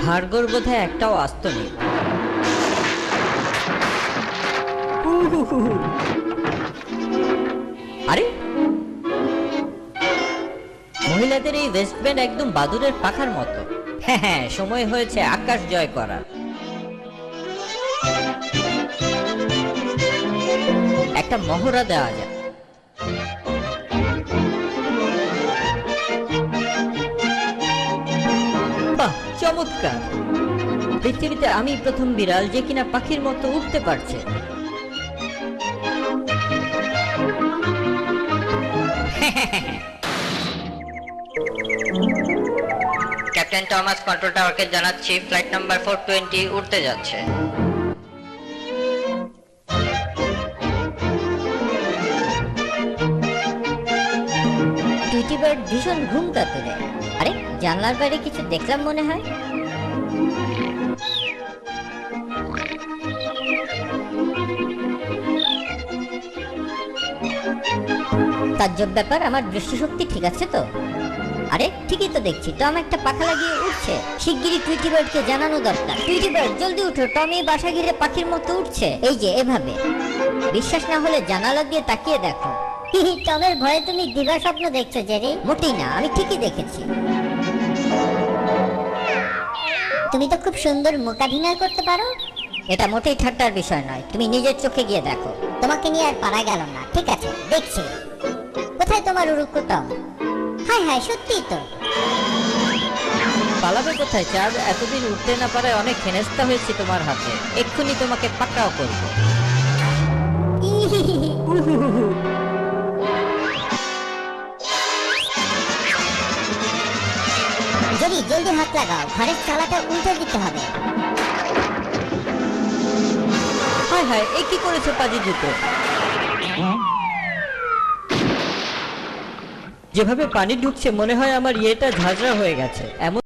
হাড়গোড় বোধহয় একটাও আস্ত নেই। আরে মহিলাদের এই ওয়েস্টব্যান্ড একদম বাদুড়ের পাখার মতো। হ্যাঁ হ্যাঁ, সময় হয়েছে আকাশ জয় করার। একটা মহড়া দেওয়া যায়। বাহ, চমৎকার! পৃথিবীতে আমি প্রথম বিড়াল যে কিনা পাখির মতো উঠতে পারছে। ক্যাপ্টেন টমাস কন্ট্রোল টাওয়ারকে জানাচ্ছি, ফ্লাইট নাম্বার 420 উঠতে যাচ্ছে। টুইটি বার্ড ভীষণ ঘুম কাতুরে। আরে জানলার বাইরে কিছু দেখলাম মনে হয়। তাজ্জব ব্যাপার, আমার দৃষ্টিশক্তি ঠিক আছে তো? আরে ঠিকই তো দেখছি, টম একটা পাখা লাগিয়ে উঠছে। শিগগিরই টুইটি বার্ডকে জানানো দরকার। টুইটি বার্ড জলদি উঠো, টমি বাসা ঘিরে পাখির মতো উঠছে। এই যে এভাবে। বিশ্বাস না হলে জানালা দিয়ে তাকিয়ে দেখো। টমের ভয়ে তুমি দিবা স্বপ্ন দেখছো জেরি? মোটেই না, আমি ঠিকই দেখেছি। তুমি তো খুব সুন্দর মোকাভিনয় করতে পারো। এটা মোটেই ঠাট্টার বিষয় নয়, তুমি নিজের চোখে গিয়ে দেখো। তোমাকে নিয়ে আর পারা গেল না। ঠিক আছে, দেখছি। কোথায় তোমার উড়ুক্কু টম? হায় হায়, সত্যিই তো। পালাবে কোথায় চাঁদ? এতদিন উঠতে না পারায় অনেক হেনস্থা হয়েছে তোমার হাতে। এক্ষুনি তোমাকে পাকড়াও করবো। জেরি, জলদি হাত লাগাও, ঘরের চালাটা উল্টে দিতে হবে। হায় হায়, এ কি করেছে পাজি জুতো? যেভাবে পানি ঢুকছে মনে হয় আমার ইয়েটা ঝাঁঝরা হয়ে গেছে। এমন